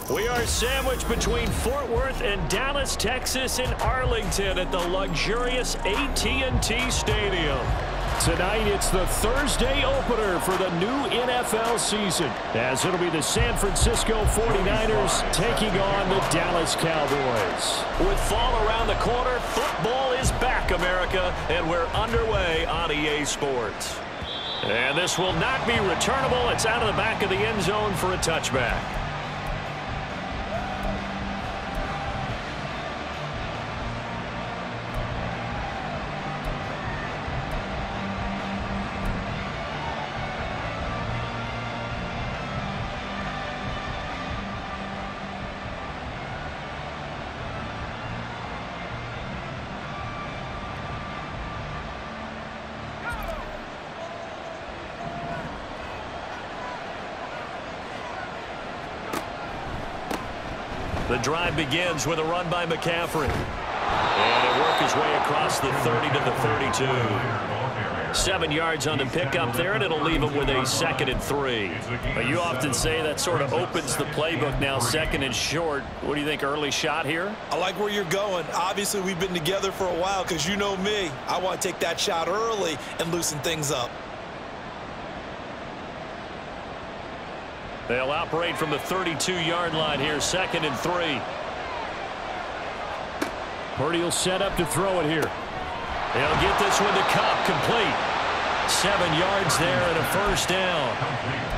We are sandwiched between Fort Worth and Dallas, Texas in Arlington at the luxurious AT&T Stadium. Tonight, it's the Thursday opener for the new NFL season, as it'll be the San Francisco 49ers taking on the Dallas Cowboys. With fall around the corner, football is back, America, and we're underway on EA Sports. And this will not be returnable. It's out of the back of the end zone for a touchback. The drive begins with a run by McCaffrey. And it worked his way across the 30 to the 32. 7 yards on the pickup there, and it'll leave him with a 2nd and 3. But you often say that sort of opens the playbook now, 2nd and short. What do you think, early shot here? I like where you're going. Obviously, we've been together for a while because you know me. I want to take that shot early and loosen things up. They'll operate from the 32-yard line here, 2nd and 3. Purdy will set up to throw it here. They'll get this one to Cup, complete. 7 yards there and a first down.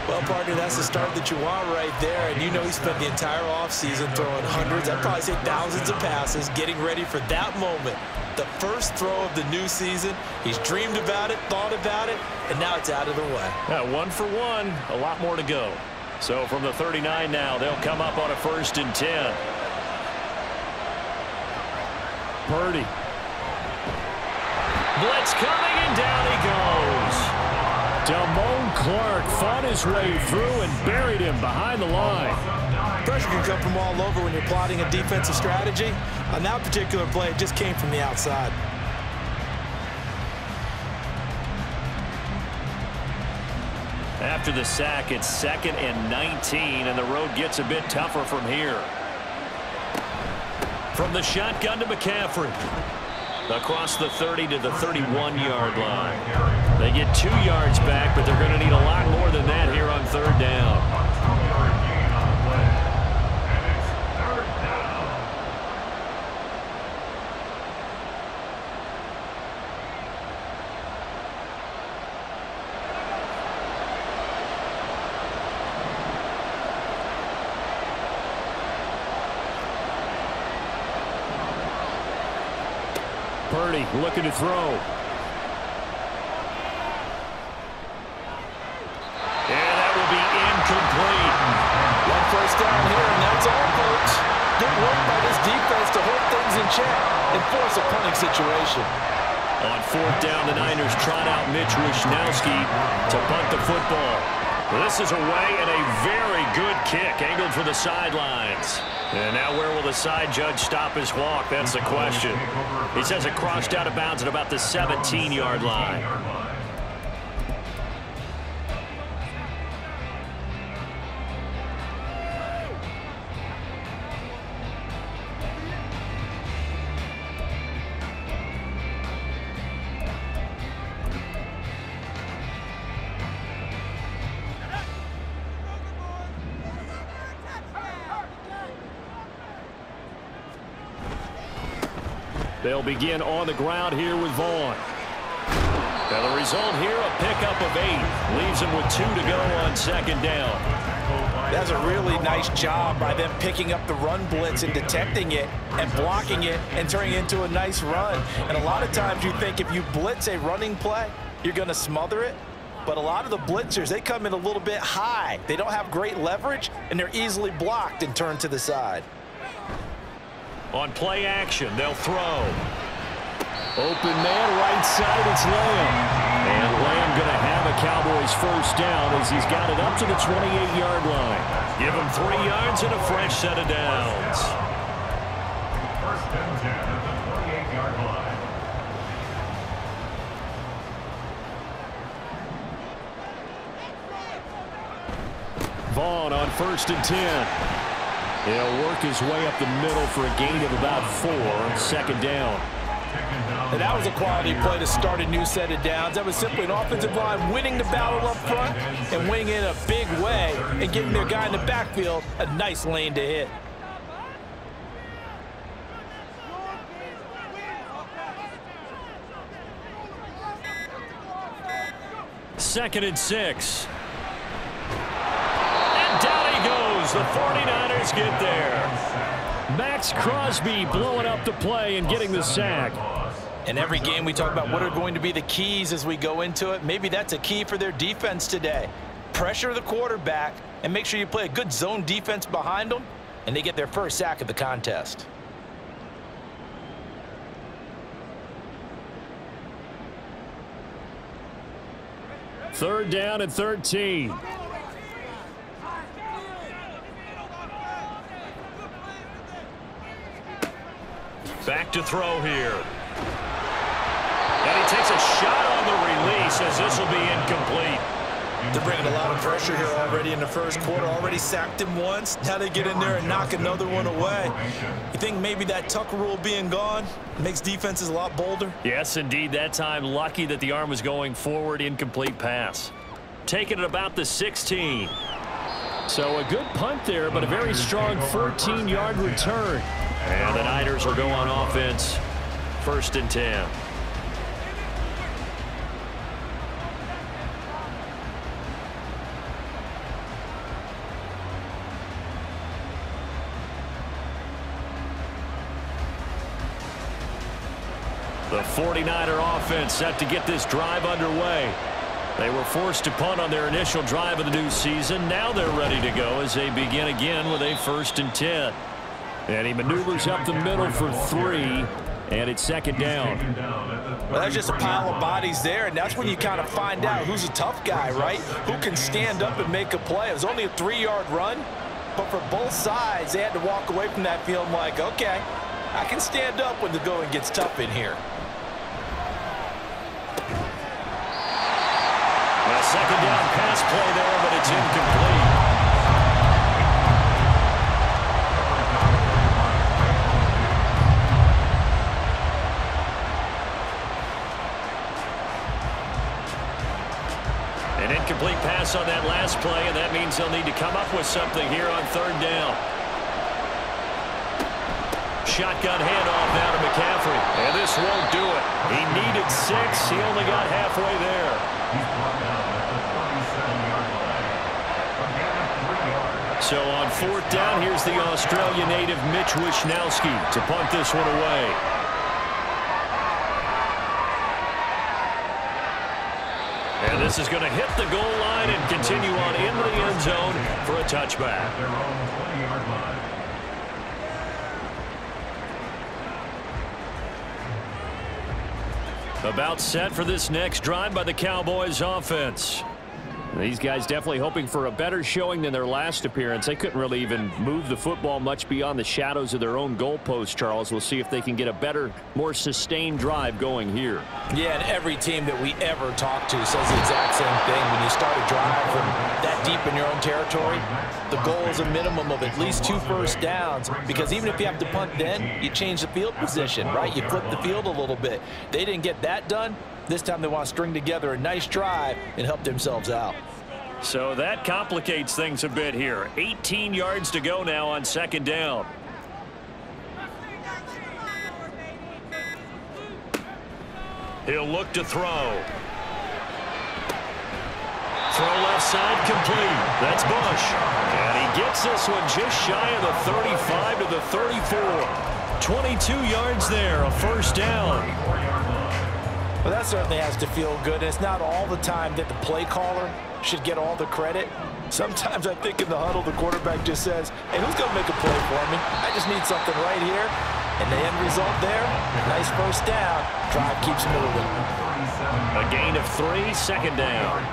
Well, partner, that's the start that you want right there. And you know he spent the entire offseason throwing hundreds, I'd probably say thousands of passes, getting ready for that moment. The first throw of the new season. He's dreamed about it, thought about it, and now it's out of the way. Yeah, 1 for 1, a lot more to go. So from the 39 now, they'll come up on a 1st and 10. Purdy. Blitz coming, and down he goes. Damone Clark fought his way through and buried him behind the line. Pressure can come from all over when you're plotting a defensive strategy. On that particular play, it just came from the outside. After the sack, it's 2nd and 19, and the road gets a bit tougher from here. From the shotgun to McCaffrey. Across the 30 to the 31-yard line. They get 2 yards back, but they're going to need a lot more than that here on 3rd down. Purdy looking to throw. And that will be incomplete. 1 first down here, and that's all, folks. Good work by this defense to hold things in check and force a punting situation. On 4th down, the Niners trot out Mitch Wishnowski to punt the football. This is away, and a very good kick angled for the sidelines. And now where will the side judge stop his walk? That's the question. He says it crossed out of bounds at about the 17-yard line. They'll begin on the ground here with Vaughn. Now the result here, a pickup of 8. Leaves him with 2 to go on 2nd down. That's a really nice job by them picking up the run blitz and detecting it and blocking it and turning it into a nice run. And a lot of times you think if you blitz a running play, you're going to smother it. But a lot of the blitzers, they come in a little bit high. They don't have great leverage, and they're easily blocked and turned to the side. On play action, they'll throw. Open man, right side, it's Lamb. And Lamb going to have a Cowboys first down as he's got it up to the 28-yard line. Give him 3 yards and a fresh set of downs. First and 10 at the 28-yard line. Vaughn on 1st and 10. He'll work his way up the middle for a gain of about 4, 2nd down. And that was a quality play to start a new set of downs. That was simply an offensive line winning the battle up front and winning it in a big way and giving their guy in the backfield a nice lane to hit. Second and 6. And down he goes. The 49ers get there. Max Crosby blowing up the play and getting the sack. In every game we talk about what are going to be the keys as we go into it. Maybe that's a key for their defense today. Pressure the quarterback and make sure you play a good zone defense behind them, and they get their first sack of the contest. Third down and 13. Back to throw here. And he takes a shot on the release as this will be incomplete. They're bringing a lot of pressure here already in the first quarter. Already sacked him once. Now they get in there and knock another one away. You think maybe that Tucker rule being gone makes defenses a lot bolder? Yes, indeed. That time, lucky that the arm was going forward. Incomplete pass. Taking it about the 16. So a good punt there, but a very strong 14-yard return. And the Niners will go on offense. 1st and 10. The 49er offense set to get this drive underway. They were forced to punt on their initial drive of the new season. Now they're ready to go as they begin again with a 1st and 10. And he maneuvers up the middle for 3, and it's 2nd down. Well, that's just a pile of bodies there, and that's when you kind of find out who's a tough guy, right? Who can stand up and make a play. It was only a 3-yard run, but for both sides, they had to walk away from that feeling like, okay, I can stand up when the going gets tough in here. A 2nd down pass play there, but it's incomplete. An incomplete pass on that last play, and that means they'll need to come up with something here on 3rd down. Shotgun handoff now to McCaffrey, and this won't do it. He needed 6. He only got halfway there. So on 4th down, here's the Australian native Mitch Wishnowsky to punt this one away. And this is going to hit the goal line and continue on into the end zone for a touchback. About set for this next drive by the Cowboys offense. These guys definitely hoping for a better showing than their last appearance. They couldn't really even move the football much beyond the shadows of their own goalpost, Charles. We'll see if they can get a better, more sustained drive going here. Yeah, and every team that we ever talk to says the exact same thing. When you start a drive from that deep in your own territory, the goal is a minimum of at least 2 first downs, because even if you have to punt then, you change the field position, right? You flip the field a little bit. They didn't get that done. This time they want to string together a nice drive and help themselves out. So that complicates things a bit here. 18 yards to go now on 2nd down. He'll look to throw. Throw left side complete. That's Bush. And he gets this one just shy of the 35 to the 34. 22 yards there, a 1st down. Well, that certainly has to feel good. It's not all the time that the play caller should get all the credit. Sometimes I think in the huddle, the quarterback just says, hey, who's going to make a play for me? I just need something right here. And the end result there, nice 1st down. Drive keeps moving. A gain of 3, 2nd down.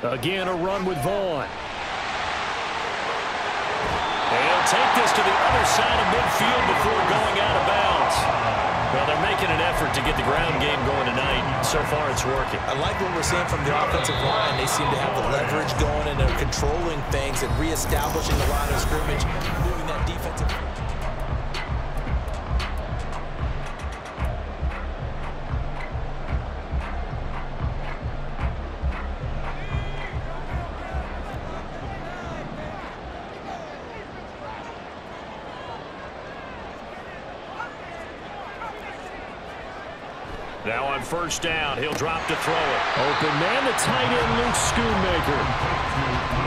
Again, a run with Vaughn. They'll take this to the other side of midfield before going out of bounds. Well, they're making an effort to get the ground game going tonight. So far, it's working. I like what we're seeing from the offensive line. They seem to have the leverage going, and they're controlling things and reestablishing the line of scrimmage, moving that defensive. Now on first down, he'll drop to throw it. Open man, the tight end, Luke Schoonmaker.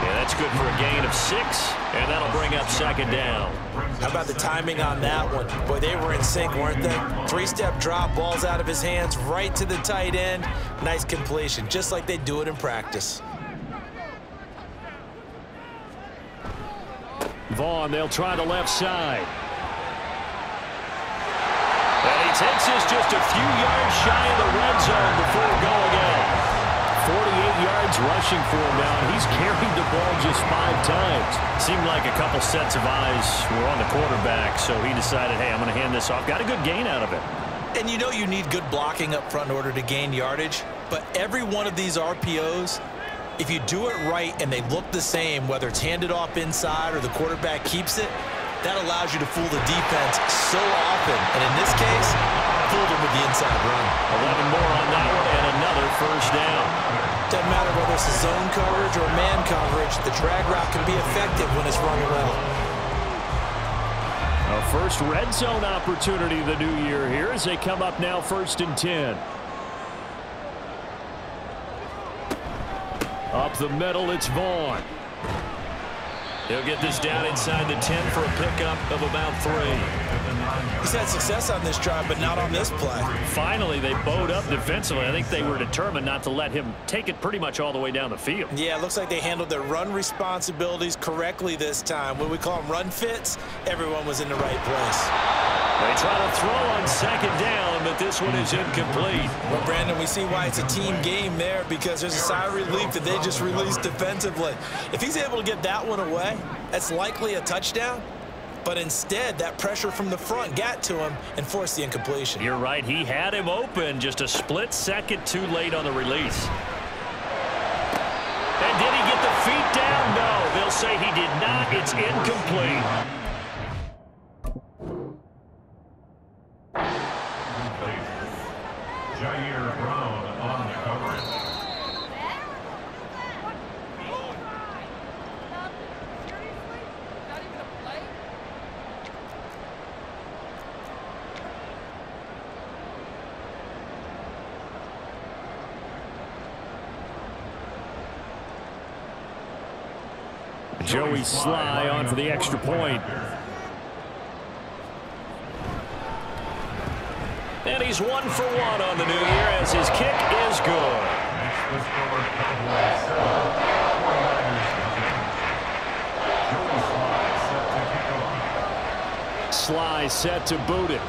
Yeah, that's good for a gain of 6, and that'll bring up second down. How about the timing on that one? Boy, they were in sync, weren't they? 3-step drop, ball's out of his hands, right to the tight end. Nice completion, just like they do it in practice. Vaughn, they'll try the left side. And he takes this just a few yards shy of the red zone before going out. 48 yards rushing for him now, and he's carried the ball just 5 times. Seemed like a couple sets of eyes were on the quarterback, so he decided, hey, I'm going to hand this off. Got a good gain out of it. And you know you need good blocking up front in order to gain yardage, but every one of these RPOs, if you do it right and they look the same, whether it's handed off inside or the quarterback keeps it, that allows you to fool the defense so often. And in this case, fooled them with the inside run. 11 more on that one and another first down. Doesn't matter whether it's a zone coverage or man coverage, the drag route can be effective when it's run well. A first red zone opportunity of the new year here as they come up now 1st and 10. Up the middle, it's Vaughn. He'll get this down inside the 10 for a pickup of about 3. He's had success on this drive, but not on this play. Finally, they bowed up defensively. I think they were determined not to let him take it pretty much all the way down the field. Yeah, it looks like they handled their run responsibilities correctly this time. When we call them run fits, everyone was in the right place. They try to throw on second down, but this one is incomplete. Well, Brandon, we see why it's a team game there, because there's a sigh of relief that they just released defensively. If he's able to get that one away, that's likely a touchdown. But instead, that pressure from the front got to him and forced the incompletion. You're right. He had him open, just a split second too late on the release. And did he get the feet down? No, they'll say he did not. It's incomplete. On the coverage. Joey Sly on for the extra point. And he's 1 for 1 on the new year as his kick is good. Sly set to boot it.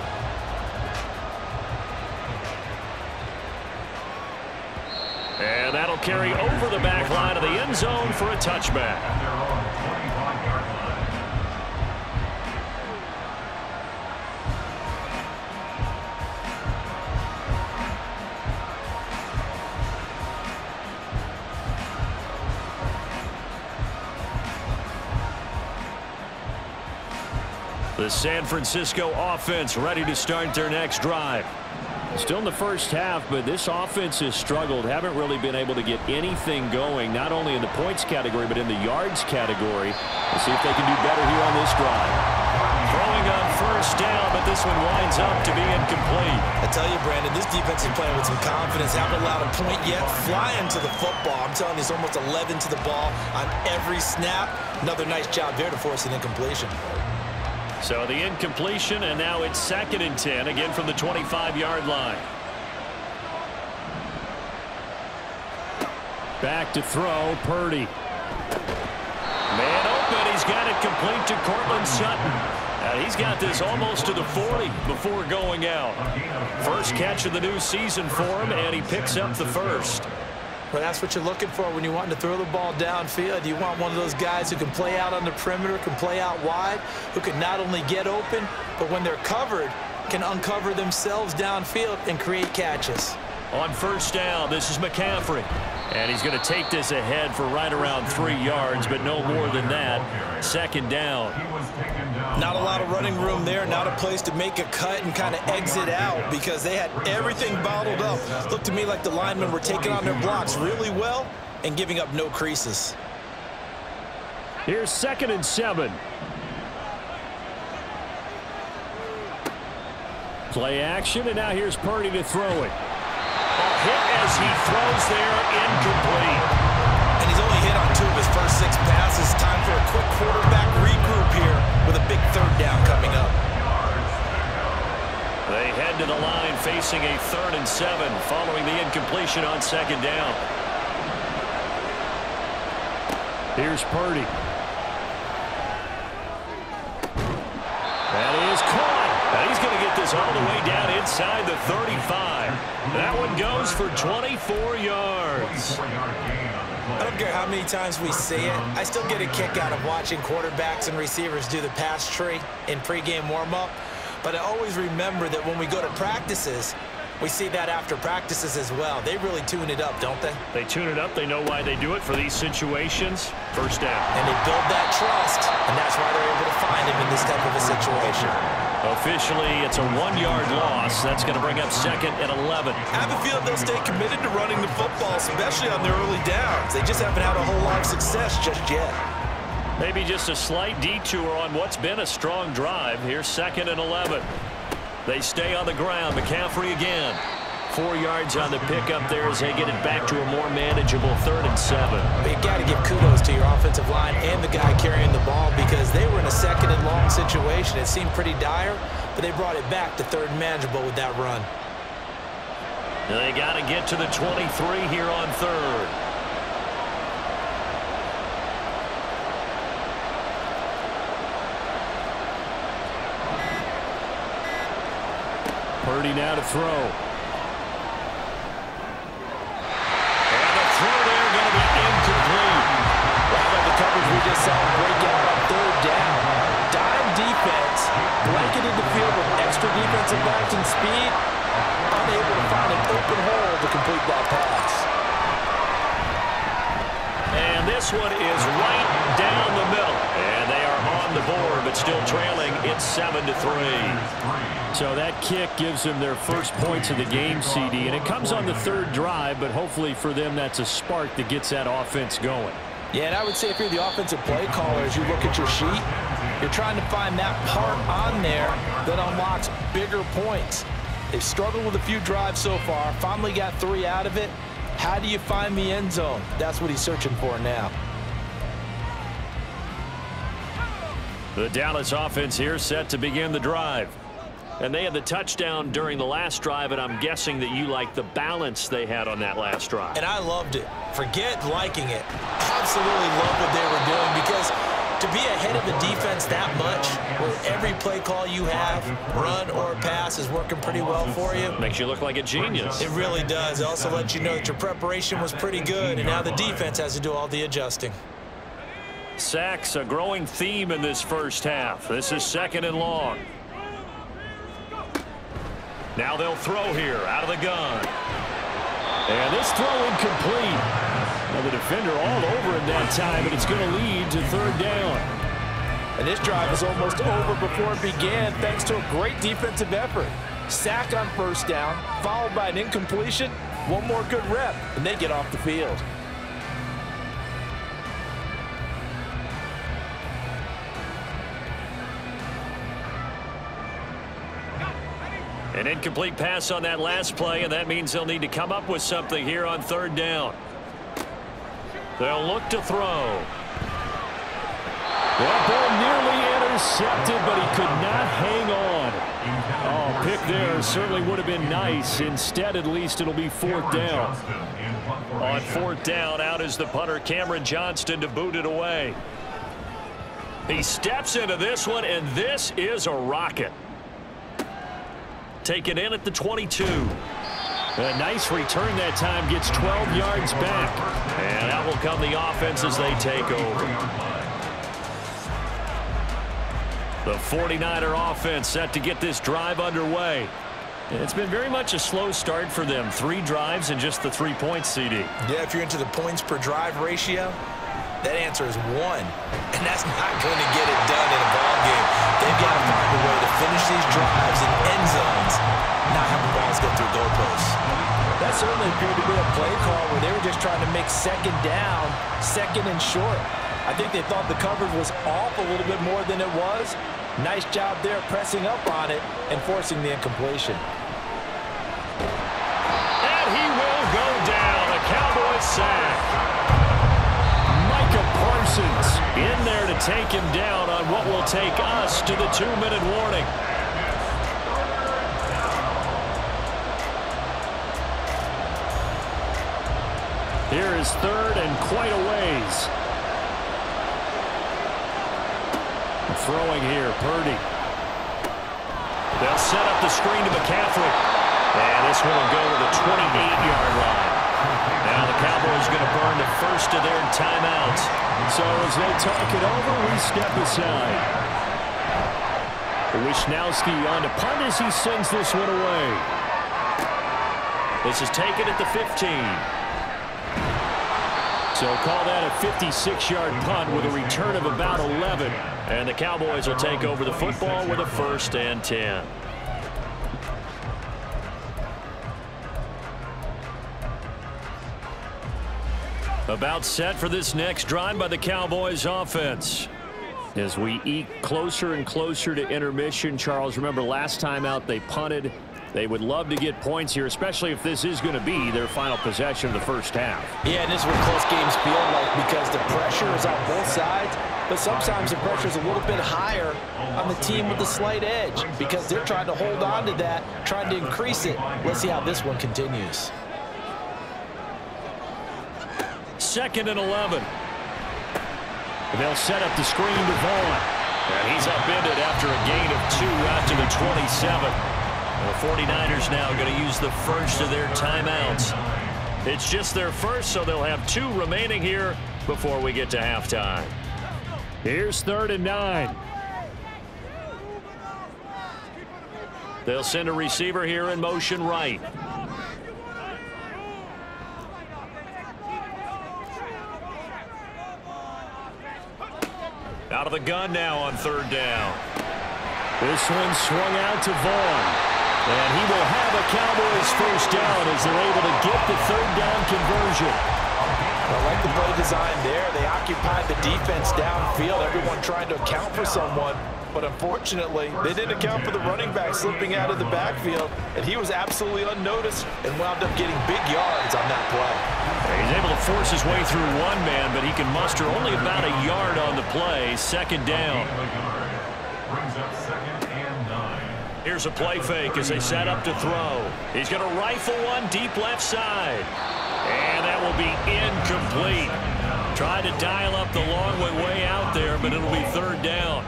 And that'll carry over the back line of the end zone for a touchback. The San Francisco offense ready to start their next drive. Still in the first half, but this offense has struggled. Haven't really been able to get anything going, not only in the points category, but in the yards category. We'll see if they can do better here on this drive. Throwing on first down, but this one winds up to be incomplete. I tell you, Brandon, this defense is playing with some confidence. Haven't allowed a point yet. Flying to the football. I'm telling you, it's almost 11 to the ball on every snap. Another nice job there to force an incompletion. So the incompletion, and now it's 2nd and 10, again from the 25-yard line. Back to throw, Purdy. Man open, he's got it complete to Cortland Sutton. He's got this almost to the 40 before going out. First catch of the new season for him, and he picks up the first. Well, that's what you're looking for when you want to throw the ball downfield. You want one of those guys who can play out on the perimeter, can play out wide, who can not only get open, but when they're covered, can uncover themselves downfield and create catches. On first down, this is McCaffrey. And he's going to take this ahead for right around 3 yards, but no more than that. Second down. Not a lot of running room there, not a place to make a cut and kind of exit out because they had everything bottled up. Looked to me like the linemen were taking on their blocks really well and giving up no creases. Here's 2nd and 7. Play action, and now here's Purdy to throw it. A hit as he throws there, incomplete. And he's only hit on 2 of his first 6 passes. Time for a quick quarterback regroup here with a big 3rd down coming up. They head to the line facing a 3rd and 7 following the incompletion on 2nd down. Here's Purdy. That is caught. And he's going to get this all the way down inside the 35. That one goes for 24 yards. I don't care how many times we see it. I still get a kick out of watching quarterbacks and receivers do the pass tree in pregame warm-up. But I always remember that when we go to practices, we see that after practices as well. They really tune it up, don't they? They tune it up. They know why they do it for these situations. First down. And they build that trust, and that's why they're able to find him in this type of a situation. Officially, it's a 1-yard loss. That's going to bring up 2nd and 11. I have a feeling they'll stay committed to running the football, especially on their early downs. They just haven't had a whole lot of success just yet. Maybe just a slight detour on what's been a strong drive. Here's 2nd and 11. They stay on the ground. McCaffrey again. 4 yards on the pickup there as they get it back to a more manageable 3rd and 7. You got to give kudos to your offensive line and the guy carrying the ball because they were in a 2nd and long situation. It seemed pretty dire, but they brought it back to 3rd and manageable with that run. They got to get to the 23 here on 3rd. Purdy now to throw. And the throw there going to be incomplete. Wow, the coverage we just saw break out on 3rd down. Dime defense, blanketed the field with extra defensive backs and speed, unable to find an open hole to complete that pass. And this one is right down the middle. And they are on the board, but still trailing. It's 7-3. So that kick gives them their first points of the game, CD. And it comes on the 3rd drive, but hopefully for them that's a spark that gets that offense going. Yeah, and I would say if you're the offensive play caller, as you look at your sheet, you're trying to find that part on there that unlocks bigger points. They've struggled with a few drives so far, finally got 3 out of it. How do you find the end zone? That's what he's searching for now. The Dallas offense here set to begin the drive. And they had the touchdown during the last drive, and I'm guessing that you like the balance they had on that last drive. And I loved it. Forget liking it. Absolutely love what they were doing because to be ahead of the defense that much, where every play call you have, run or pass, is working pretty well for you. Makes you look like a genius. It really does. It also lets you know that your preparation was pretty good, and now the defense has to do all the adjusting. Sacks, a growing theme in this first half. This is 2nd and long. Now they'll throw here out of the gun. And this throw incomplete. Now the defender all over him that time, and it's going to lead to 3rd down. And this drive is almost over before it began thanks to a great defensive effort. Sack on 1st down, followed by an incompletion. One more good rep, and they get off the field. An incomplete pass on that last play, and that means they'll need to come up with something here on 3rd down. They'll look to throw. That ball nearly intercepted, but he could not hang on. Oh, pick there certainly would have been nice. Instead, at least, it'll be 4th down. On 4th down, out is the punter, Cameron Johnston, to boot it away. He steps into this one, and this is a rocket. Taken in at the 22. A nice return that time, gets 12 yards back. And out will come the offense as they take over. The 49er offense set to get this drive underway. It's been very much a slow start for them. 3 drives and just the 3 points, CD. Yeah, if you're into the points per drive ratio, that answer is 1. And that's not going to get it done in a ball game. They've got to find a way to finish these drives in end zones, not have the balls go through goalposts. That certainly appeared to be a play call where they were just trying to make second down, second and short. I think they thought the coverage was off a little bit more than it was. Nice job there pressing up on it and forcing the incompletion. And he will go down. A Cowboys sack. Micah Parsons in there to take him down on what will take us to the 2-minute warning. Here is third and quite a ways. Throwing here, Purdy. They'll set up the screen to McCaffrey. And this one will go to the 28-yard line. Now the Cowboys going to burn the first of their timeouts. So as they talk it over, we step aside. Wishnowski on to punt as he sends this one away. This is taken at the 15. So call that a 56-yard punt with a return of about 11. And the Cowboys will take over the football with a 1st and 10. About set for this next drive by the Cowboys offense. As we eke closer and closer to intermission, Charles, remember last time out they punted. They would love to get points here, especially if this is going to be their final possession of the first half. Yeah, and this is what close games feel like because the pressure is on both sides, but sometimes the pressure is a little bit higher on the team with the slight edge because they're trying to hold on to that, trying to increase it. Let's see how this one continues. 2nd and 11. They'll set up the screen to Vaughn. And he's upended after a gain of 2 out to the 27. The 49ers now going to use the first of their timeouts. It's just their first, so they'll have 2 remaining here before we get to halftime. Here's 3rd and 9. They'll send a receiver here in motion right. Out of the gun now on 3rd down. This one swung out to Vaughn. And he will have a Cowboys first down as they're able to get the 3rd down conversion. I like the play design there. They occupied the defense downfield, everyone trying to account for someone. But unfortunately, they didn't account for the running back slipping out of the backfield. And he was absolutely unnoticed and wound up getting big yards on that play. He's able to force his way through one man, but he can muster only about a yard on the play. 2nd down. Brings up 2nd and 9. Here's a play fake as they set up to throw. He's going to rifle one deep left side. And that will be incomplete. Tried to dial up the long way out there, but it'll be 3rd down.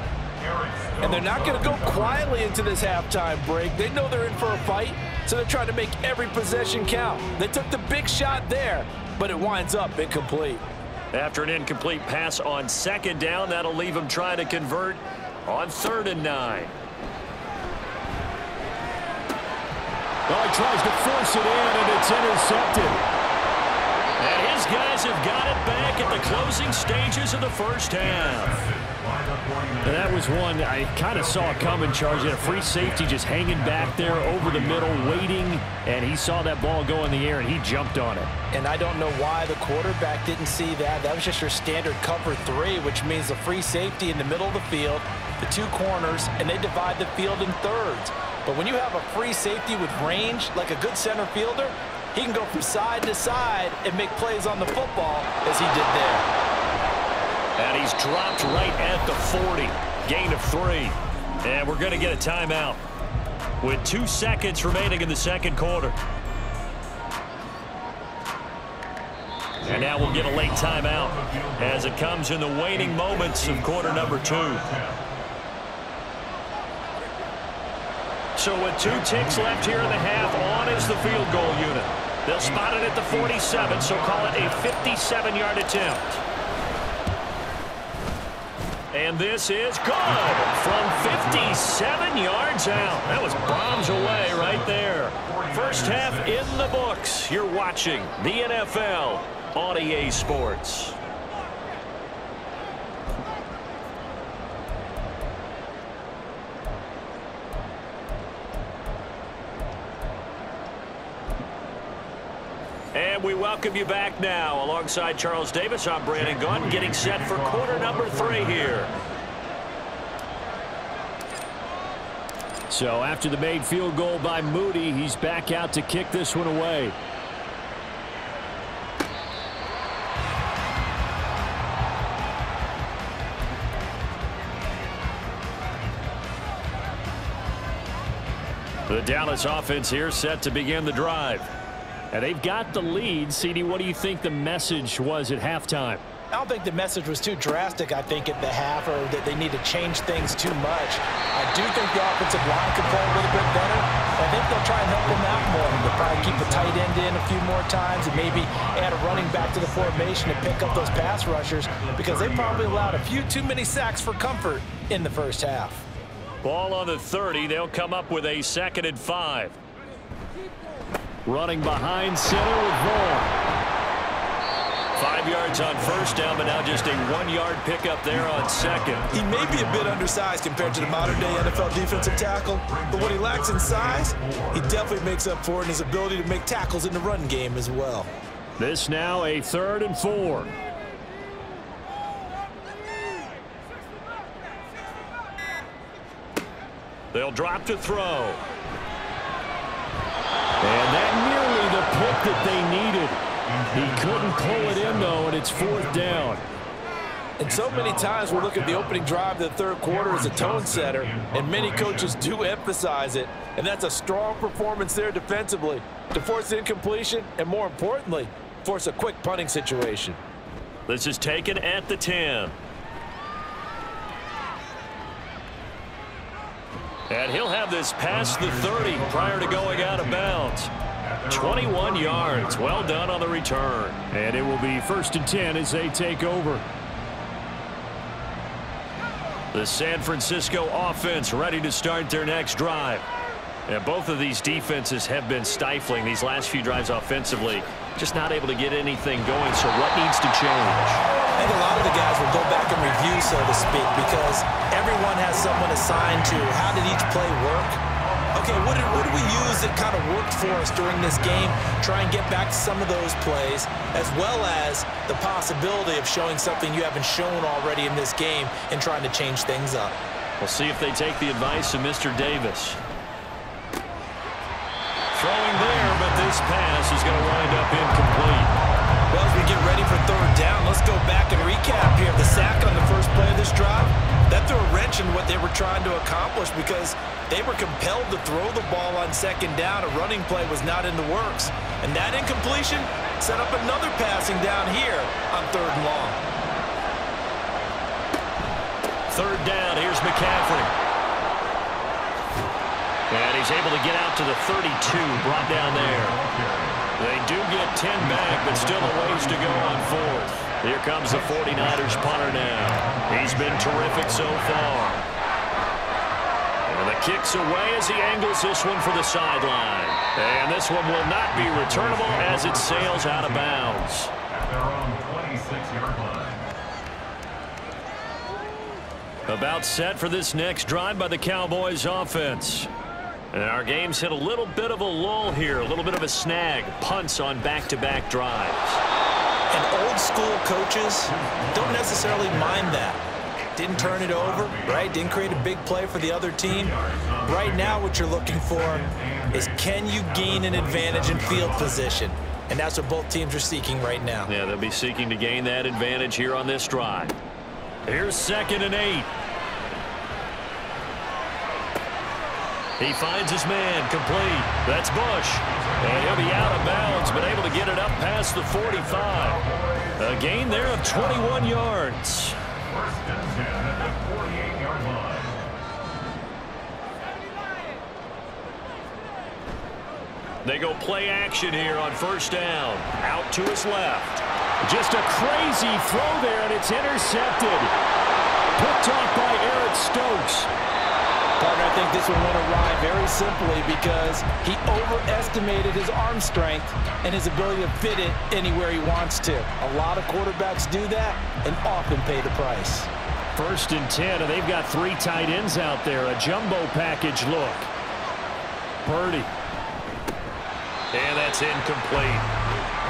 And they're not going to go quietly into this halftime break. They know they're in for a fight, so they're trying to make every possession count. They took the big shot there, but it winds up incomplete. After an incomplete pass on 2nd down, that'll leave him trying to convert on 3rd and 9. Oh, he tries to force it in, and it's intercepted. And his guys have got it back at the closing stages of the first half. And that was one I kind of saw coming, Charles. He had a free safety just hanging back there over the middle, waiting, and he saw that ball go in the air, and he jumped on it. And I don't know why the quarterback didn't see that. That was just your standard cover 3, which means the free safety in the middle of the field, the 2 corners, and they divide the field in thirds. But when you have a free safety with range, like a good center fielder, he can go from side to side and make plays on the football as he did there. And he's dropped right at the 40. Gain of 3. And we're going to get a timeout with 2 seconds remaining in the 2nd quarter. And now we'll get a late timeout as it comes in the waning moments of quarter number 2. So with 2 ticks left here in the half, on is the field goal unit. They'll spot it at the 47, so call it a 57-yard attempt. And this is good from 57 yards out. That was bombs away right there. First half in the books. You're watching the NFL on EA Sports. And we welcome you back now. Alongside Charles Davis, I'm Brandon Gunn, getting set for quarter number 3 here. So after the made field goal by Moody, he's back out to kick this one away. The Dallas offense here set to begin the drive. And they've got the lead. CD, what do you think the message was at halftime? I don't think the message was too drastic, I think, at the half, or that they need to change things too much. I do think the offensive line could play a little bit better. I think they'll try and help them out more. They'll probably keep the tight end in a few more times and maybe add a running back to the formation to pick up those pass rushers, because they probably allowed a few too many sacks for comfort in the first half. Ball on the 30. They'll come up with a 2nd and 5. Running behind center with Vaughn. 5 yards on first down, but now just a 1-yard pickup there on second. He may be a bit undersized compared to the modern-day NFL defensive tackle, but what he lacks in size, he definitely makes up for it in his ability to make tackles in the run game as well. This now a 3rd and 4. They'll drop to throw. And that nearly the pick that they needed. He couldn't pull it in, though, and it's 4th down. And so many times we look at the opening drive of the third quarter as a tone setter, and many coaches do emphasize it. And that's a strong performance there defensively to force incompletion and, more importantly, force a quick punting situation. This is taken at the 10. And he'll have this past the 30 prior to going out of bounds. 21 yards. Well done on the return. And it will be 1st and 10 as they take over. The San Francisco offense ready to start their next drive. And both of these defenses have been stifling these last few drives offensively. Just not able to get anything going. So what needs to change? I think a lot of the guys will go back and review, so to speak, because everyone has someone assigned to how did each play work. Okay, what did we use that kind of worked for us during this game? Try and get back to some of those plays, as well as the possibility of showing something you haven't shown already in this game and trying to change things up. We'll see if they take the advice of Mr. Davis. Throwing there, but this pass is going to wind up incomplete. Well, as we get ready for 3rd down, let's go back and recap here. The sack on the first play of this drive, that threw a wrench in what they were trying to accomplish, because they were compelled to throw the ball on 2nd down. A running play was not in the works. And that incompletion set up another passing down here on 3rd and long. 3rd down, here's McCaffrey. And he's able to get out to the 32, brought down there. They do get 10 back, but still a ways to go on 4th. Here comes the 49ers punter now. He's been terrific so far. And the kick's away as he angles this one for the sideline. And this one will not be returnable as it sails out of bounds. At their own 26-yard line. About set for this next drive by the Cowboys offense. And our game's hit a little bit of a lull here, a little bit of a snag. Punts on back-to-back drives. And old school coaches don't necessarily mind that. Didn't turn it over, right? Didn't create a big play for the other team. Right now what you're looking for is, can you gain an advantage in field position? And that's what both teams are seeking right now. Yeah, they'll be seeking to gain that advantage here on this drive. Here's 2nd and 8. He finds his man, complete. That's Bush. And he'll be out of bounds, but able to get it up past the 45. A gain there of 21 yards. 1st and 10 at the 48-yard line. They go play action here on 1st down. Out to his left. Just a crazy throw there, and it's intercepted. Picked off by Eric Stokes. Partner, I think this one went awry very simply because he overestimated his arm strength and his ability to fit it anywhere he wants to. A lot of quarterbacks do that and often pay the price. 1st and 10, and they've got 3 tight ends out there. A jumbo package look. Purdy. And that's incomplete.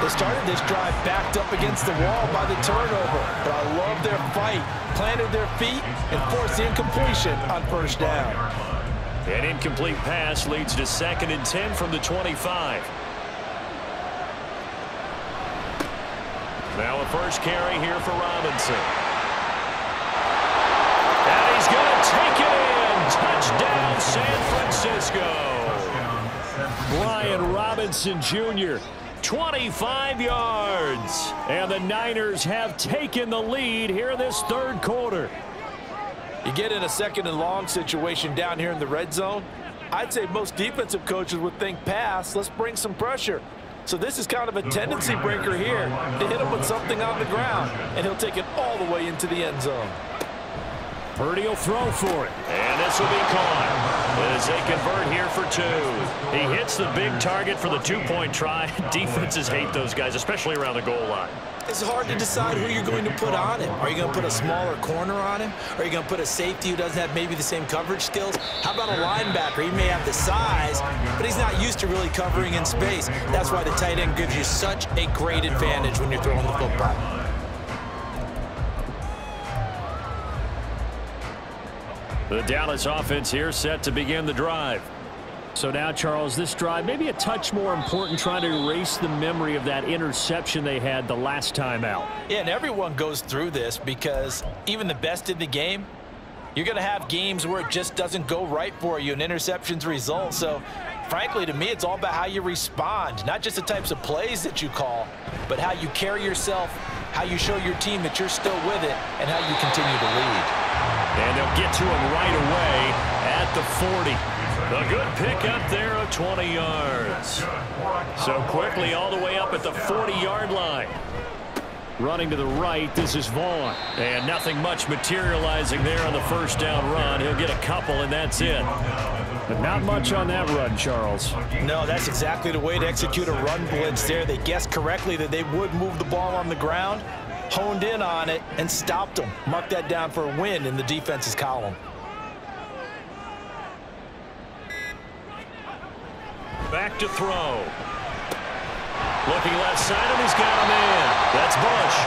They started this drive backed up against the wall by the turnover, but I love their fight. Planted their feet and forced the incompletion on 1st down. An incomplete pass leads to 2nd and 10 from the 25. Now a first carry here for Robinson. And he's going to take it in. Touchdown, San Francisco. Brian Robinson Jr., 25 yards. And the Niners have taken the lead here in this 3rd quarter. You get in a 2nd and long situation down here in the red zone. I'd say most defensive coaches would think pass. Let's bring some pressure. So this is kind of a tendency breaker here to hit him with something on the ground. And he'll take it all the way into the end zone. Purdy will throw for it. And this will be caught as they convert here for 2. He hits the big target for the 2-point try. Defenses hate those guys, especially around the goal line. It's hard to decide who you're going to put on him. Are you going to put a smaller corner on him? Are you going to put a safety who doesn't have maybe the same coverage skills? How about a linebacker? He may have the size, but he's not used to really covering in space. That's why the tight end gives you such a great advantage when you're throwing the football. The Dallas offense here set to begin the drive. So now, Charles, this drive maybe a touch more important, trying to erase the memory of that interception they had the last time out. Yeah, and everyone goes through this because even the best in the game, you're going to have games where it just doesn't go right for you and interceptions result. So, frankly, to me, it's all about how you respond, not just the types of plays that you call, but how you carry yourself, how you show your team that you're still with it, and how you continue to lead. And they'll get to him right away at the 40. A good pickup there of 20 yards. So quickly all the way up at the 40-yard line. Running to the right, this is Vaughn. And nothing much materializing there on the 1st down run. He'll get a couple, and that's it. But not much on that run, Charles. No, that's exactly the way to execute a run blitz there. They guessed correctly that they would move the ball on the ground, honed in on it, and stopped them. Mark that down for a win in the defense's column. Back to throw. Looking left side, and he's got him in. That's Bush.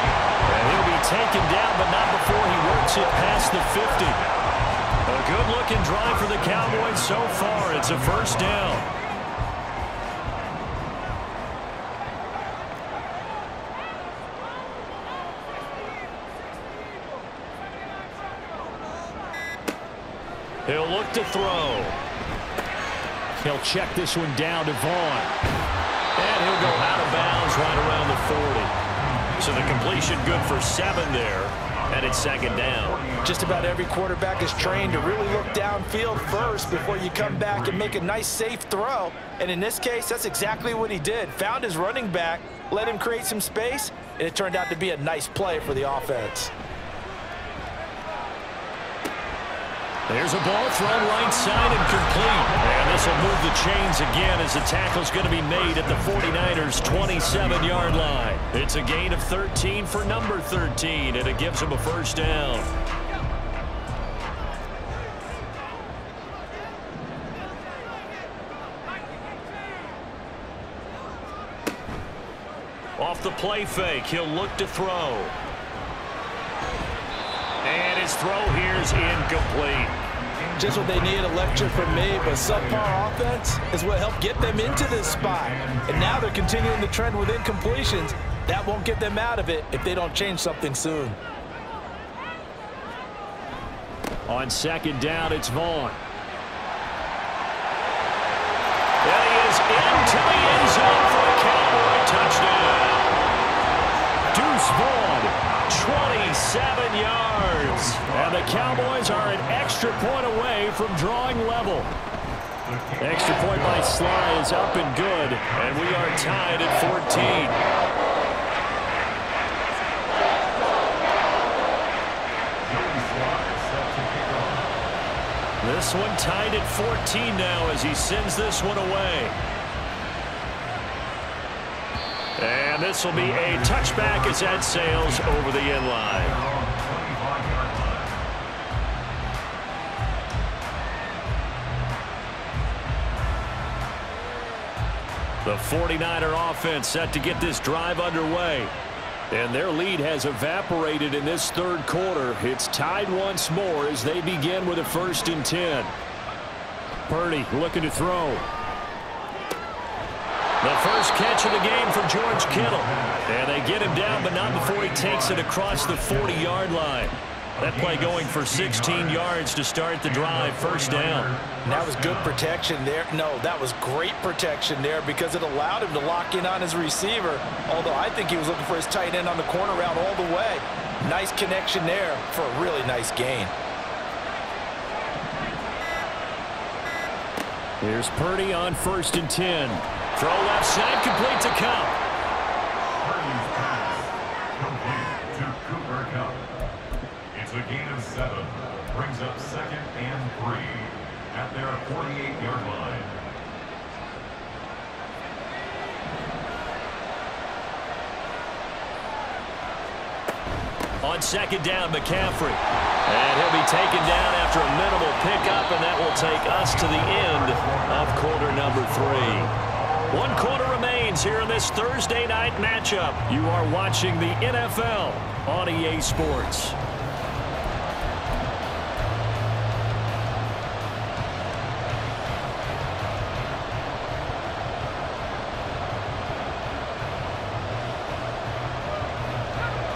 And he'll be taken down, but not before he works it past the 50. A good-looking drive for the Cowboys so far. It's a 1st down. He'll look to throw. He'll check this one down to Vaughn. And he'll go out of bounds right around the 40. So the completion good for 7 there. And it's 2nd down. Just about every quarterback is trained to really look downfield first before you come back and make a nice, safe throw. And in this case, that's exactly what he did. Found his running back, let him create some space, and it turned out to be a nice play for the offense. There's a ball thrown right side and complete. And this will move the chains again as the tackle's going to be made at the 49ers' 27-yard line. It's a gain of 13 for number 13, and it gives them a 1st down. Off the play fake, he'll look to throw. And his throw here's incomplete. Just what they need, a lecture from me, but subpar offense is what helped get them into this spot. And now they're continuing the trend with incompletions. That won't get them out of it if they don't change something soon. On 2nd down, it's Vaughn. And he is into the end zone for a Cowboy touchdown. Deuce Vaughn, 27 yards. And the Cowboys are an extra point away from drawing level. Extra point by Sly is up and good. And we are tied at 14. Joey Sly This one tied at 14 now as he sends this one away. And this will be a touchback as that sails over the end line. The 49er offense set to get this drive underway. And their lead has evaporated in this third quarter. It's tied once more as they begin with a 1st and 10. Purdy looking to throw. The first catch of the game for George Kittle. And they get him down, but not before he takes it across the 40-yard line. That play going for 16 yards to start the drive. 1st down. And that was good protection there. No, that was great protection there because it allowed him to lock in on his receiver. Although I think he was looking for his tight end on the corner route all the way. Nice connection there for a really nice gain. Here's Purdy on 1st and 10. Throw left side, complete to Cup. Purdy's pass complete to Cooper Cup. It's a gain of 7. Brings up 2nd and 3 at their 48-yard line. On 2nd down, McCaffrey. And he'll be taken down after a minimal pickup, and that will take us to the end of quarter number 3. 1 quarter remains here in this Thursday night matchup. You are watching the NFL on EA Sports.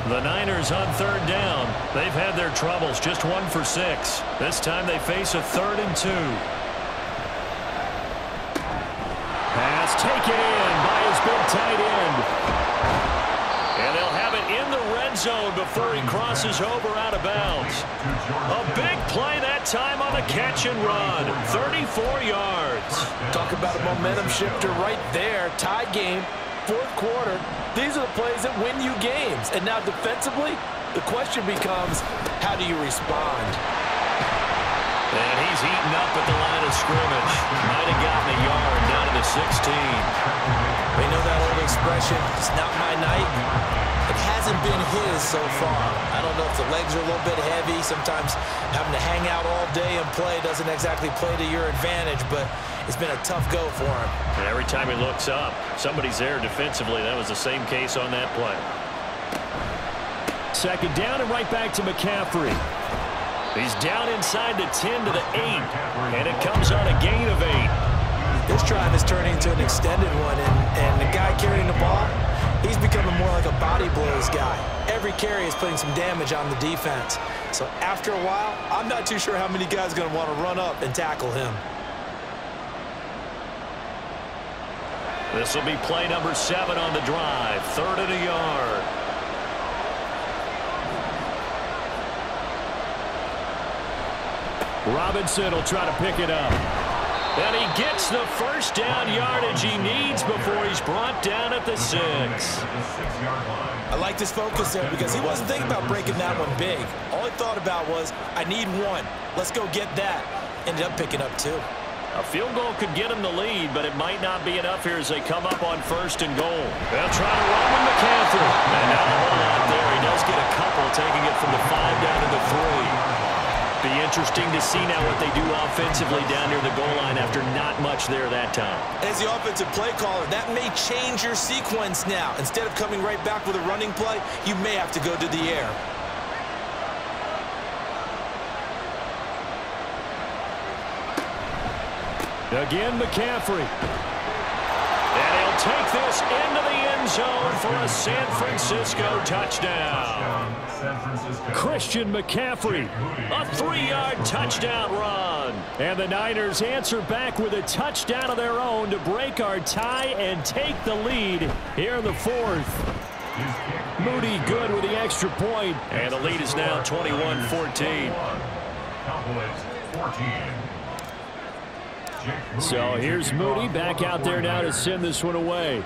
The Niners on 3rd down. They've had their troubles, just 1 for 6. This time they face a 3rd and 2. Pass taken in by his big tight end. And they'll have it in the red zone before he crosses over out of bounds. A big play that time on the catch and run. 34 yards. Talk about a momentum shifter right there. Tie game, 4th quarter. These are the plays that win you games. And now defensively, the question becomes, how do you respond? And he's eaten up at the line of scrimmage. Might have gotten a yard down to the 16. They know that old expression, it's not my night. It hasn't been his so far. I don't know if the legs are a little bit heavy. Sometimes having to hang out all day and play doesn't exactly play to your advantage, but it's been a tough go for him. And every time he looks up, somebody's there defensively. That was the same case on that play. 2nd down and right back to McCaffrey. He's down inside the 10 to the 8, and it comes on a gain of 8. This drive is turning into an extended one, and the guy carrying the ball, he's becoming more like a body blows guy. Every carry is putting some damage on the defense. So after a while, I'm not too sure how many guys are going to want to run up and tackle him. This will be play number 7 on the drive. 3rd and a yard. Robinson will try to pick it up. And he gets the 1st down yardage he needs before he's brought down at the 6. I like this focus there because he wasn't thinking about breaking that one big. All he thought about was, I need 1. Let's go get that. Ended up picking up 2. A field goal could get him the lead, but it might not be enough here as they come up on 1st and goal. They'll try to run with McCaffrey. And now a whole lot there. He does get a couple, taking it from the 5 down to the 3. Be interesting to see now what they do offensively down near the goal line after not much there that time. As the offensive play caller, that may change your sequence now. Instead of coming right back with a running play, you may have to go to the air. Again, McCaffrey. And he'll take this into the end zone for a San Francisco touchdown. Christian McCaffrey, a 3-yard touchdown run. And the Niners answer back with a touchdown of their own to break our tie and take the lead here in the 4th. Moody good with the extra point. And the lead is now 21-14. Cowboys 14. So here's Moody back out there now to send this one away.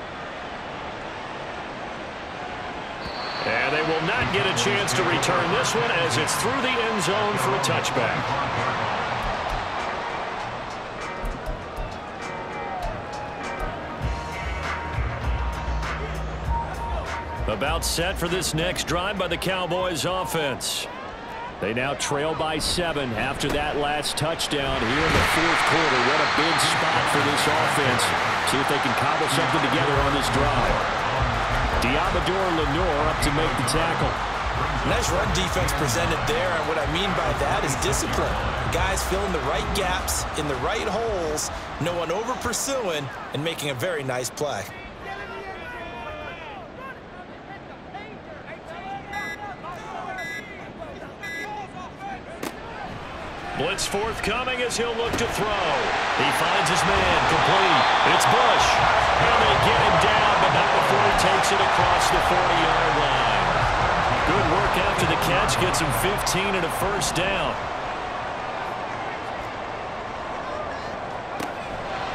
And they will not get a chance to return this one as it's through the end zone for a touchback. About set for this next drive by the Cowboys offense. They now trail by 7 after that last touchdown here in the fourth quarter. What a big spot for this offense. See if they can cobble something together on this drive. Diamador Lenore up to make the tackle. Nice run defense presented there, and what I mean by that is discipline. Guys filling the right gaps in the right holes, no one over pursuing, and making a very nice play. Blitz forthcoming as he'll look to throw. He finds his man, complete. It's Bush. And they get him down, but not before he takes it across the 40-yard line. Good work after the catch. Gets him 15 and a first down.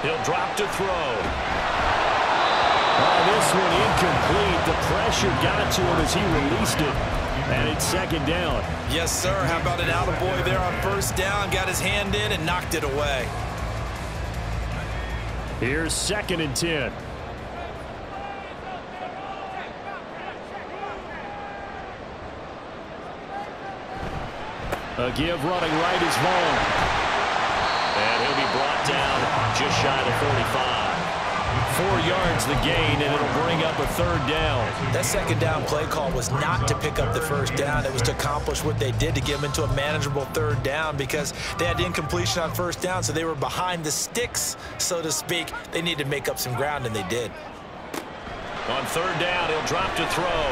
He'll drop to throw. Oh, this one incomplete. The pressure got to him as he released it. And it's second down. Yes, sir. How about an attaboy there on first down? Got his hand in and knocked it away. Here's 2nd and 10. A give running right is Vaughn. And he'll be brought down just shy of 45. 4 yards the gain, and it'll bring up a 3rd down. That second down play call was not to pick up the first down. It was to accomplish what they did to get them into a manageable 3rd down because they had incompletion on first down, so they were behind the sticks, so to speak. They needed to make up some ground, and they did. On 3rd down, he'll drop to throw.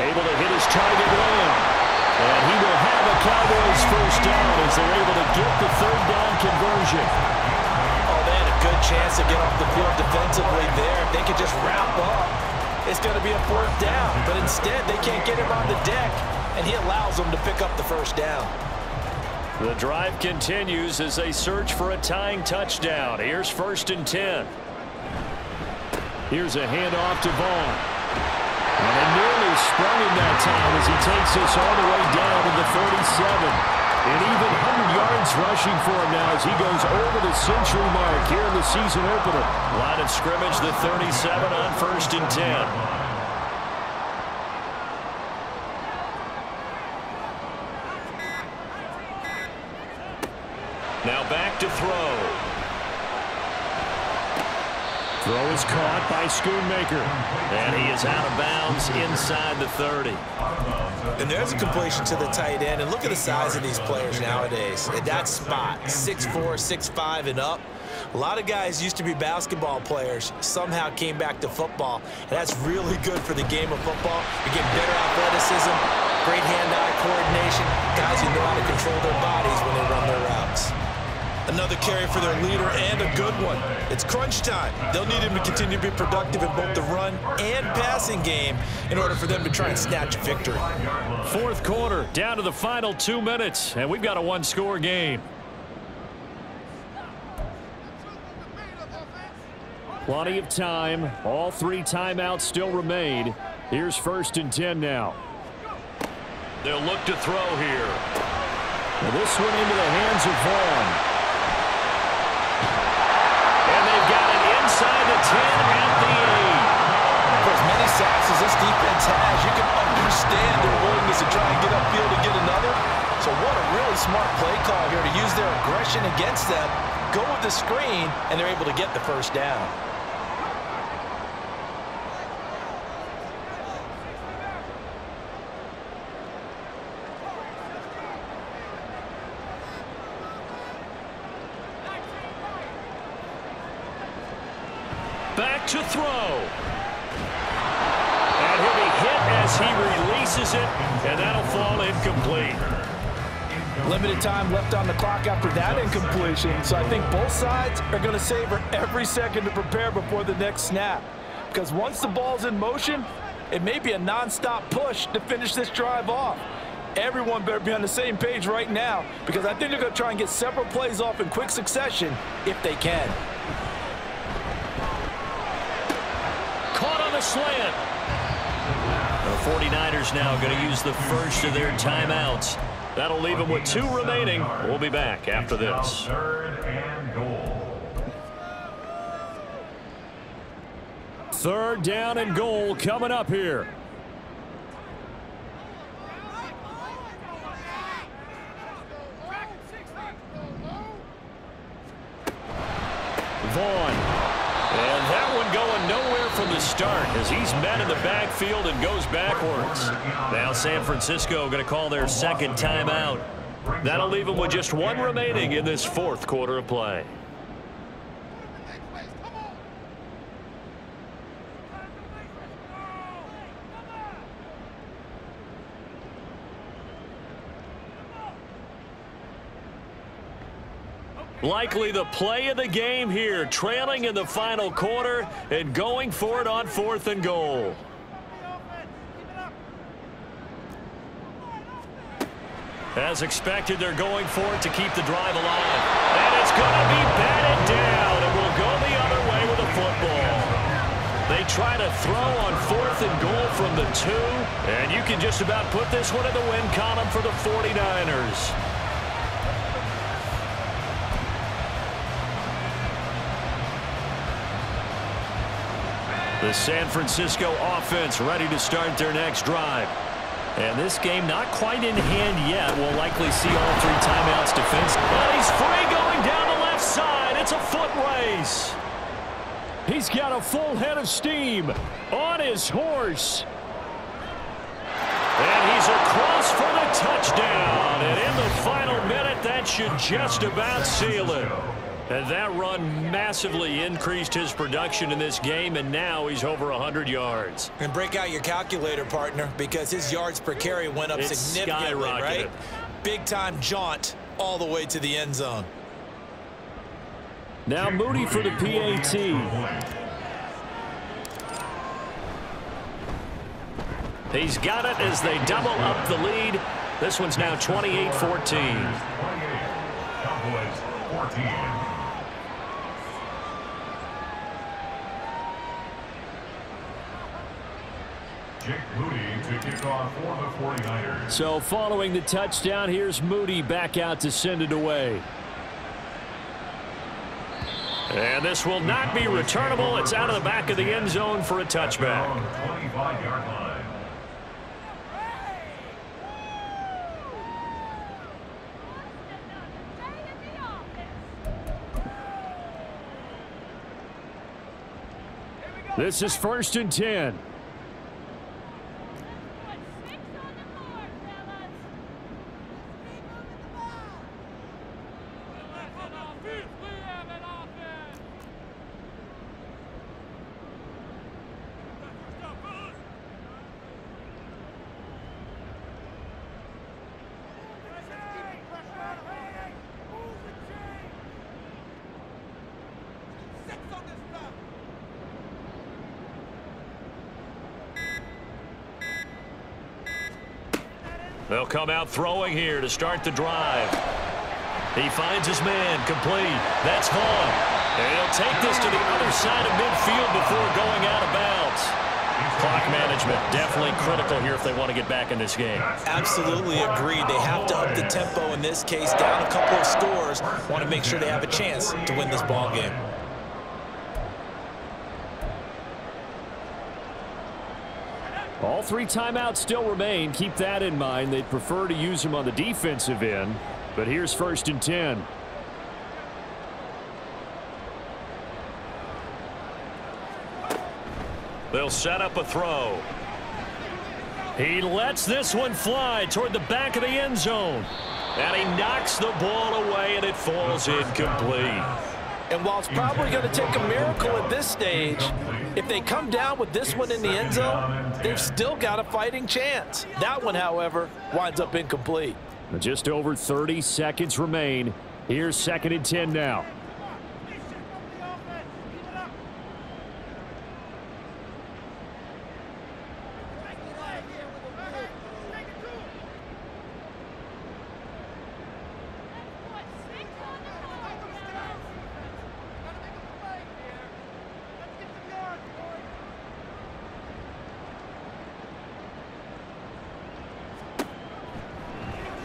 Able to hit his target long. And he will have a Cowboys first down as they're able to get the 3rd down conversion. Good chance to get off the field defensively there. If they could just wrap up, it's going to be a 4th down. But instead, they can't get him on the deck, and he allows them to pick up the first down. The drive continues as they search for a tying touchdown. Here's 1st and 10. Here's a handoff to Vaughn. And they nearly sprung him that time as he takes this all the way down to the 37. And even 100 yards rushing for him now as he goes over the century mark here in the season opener. Line of scrimmage, the 37 on 1st and 10. Now back to throw. Throw is caught by Schoonmaker. And he is out of bounds inside the 30. And there's a completion to the tight end. And look at the size of these players nowadays. At that spot, 6'4", 6'5", and up. A lot of guys used to be basketball players, somehow came back to football. And that's really good for the game of football. You get better athleticism, great hand-eye coordination, guys who know how to control their bodies when they run their routes. Another carry for their leader, and a good one. It's crunch time. They'll need him to continue to be productive in both the run and passing game in order for them to try and snatch a victory. 4th quarter, down to the final 2 minutes, and we've got a 1-score game. Plenty of time. All 3 timeouts still remain. Here's 1st and 10 now. They'll look to throw here. Now this one into the hands of Vaughn. And they've got it inside the 10 at the 8. For as many sacks as this defense has, you can understand their willingness to try and get upfield and get another. So what a really smart play call here to use their aggression against them, go with the screen, and they're able to get the first down. Back to throw. And he'll be hit as he releases it, and that'll fall incomplete. Limited time left on the clock after that incompletion, so I think both sides are going to savor every second to prepare before the next snap. Because once the ball's in motion, it may be a non-stop push to finish this drive off. Everyone better be on the same page right now, because I think they're going to try and get several plays off in quick succession if they can. Caught on the slant. The 49ers now going to use the first of their timeouts. That'll leave them with 2 remaining. We'll be back after this. 3rd and goal. 3rd down and goal coming up here. Vaughn. And that one going nowhere from the start as he's met in the backfield and goes backwards. Now San Francisco going to call their 2nd timeout. That'll leave them with just 1 remaining in this 4th quarter of play. Likely the play of the game here, trailing in the final quarter and going for it on 4th and goal. As expected, they're going for it to keep the drive alive. And it's going to be batted down, and will go the other way with a football. They try to throw on 4th and goal from the 2, and you can just about put this one in the win column for the 49ers. The San Francisco offense ready to start their next drive. And this game not quite in hand yet. We'll likely see all 3 timeouts defense. But he's free going down the left side. It's a foot race. He's got a full head of steam on his horse. And he's across for the touchdown. And in the final minute, that should just about seal it. And that run massively increased his production in this game, and now he's over 100 yards. And break out your calculator, partner, because his yards per carry went up significantly, right? Big-time jaunt all the way to the end zone. Now Moody for the PAT. He's got it as they double up the lead. This one's now 28-14. Cowboys 14. Jake Moody to kick off for the 49ers. So following the touchdown, here's Moody back out to send it away. And this will not be returnable. It's out of the back of the end zone for a touchback. 25-yard line. This is 1st and 10. They'll come out throwing here to start the drive. He finds his man complete. That's Vaughn. And he'll take this to the other side of midfield before going out of bounds. Clock management definitely critical here if they want to get back in this game. Absolutely agreed. They have to up the tempo in this case, down a couple of scores. Want to make sure they have a chance to win this ball game. All 3 timeouts still remain. Keep that in mind. They'd prefer to use them on the defensive end. But here's 1st and 10. They'll set up a throw. He lets this one fly toward the back of the end zone. And he knocks the ball away, and it falls incomplete. And while it's probably going to take a miracle at this stage, if they come down with this one in the end zone, they've still got a fighting chance. That one, however, winds up incomplete. Just over 30 seconds remain. Here's 2nd and 10 now.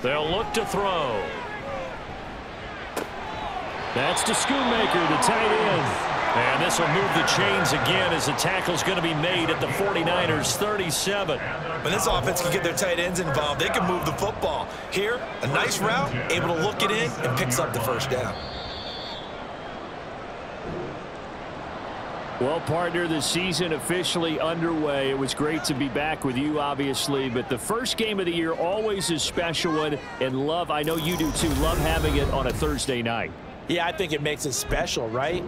They'll look to throw. That's to Schoonmaker, the tight end. And this will move the chains again as the tackle's going to be made at the 49ers 37. When this offense can get their tight ends involved, they can move the football. Here, a nice route, able to look it in, and picks up the first down. Well, partner, the season officially underway. It was great to be back with you, obviously, but the first game of the year always a special one, and love, I know you do too, love having it on a Thursday night. Yeah, I think it makes it special, right?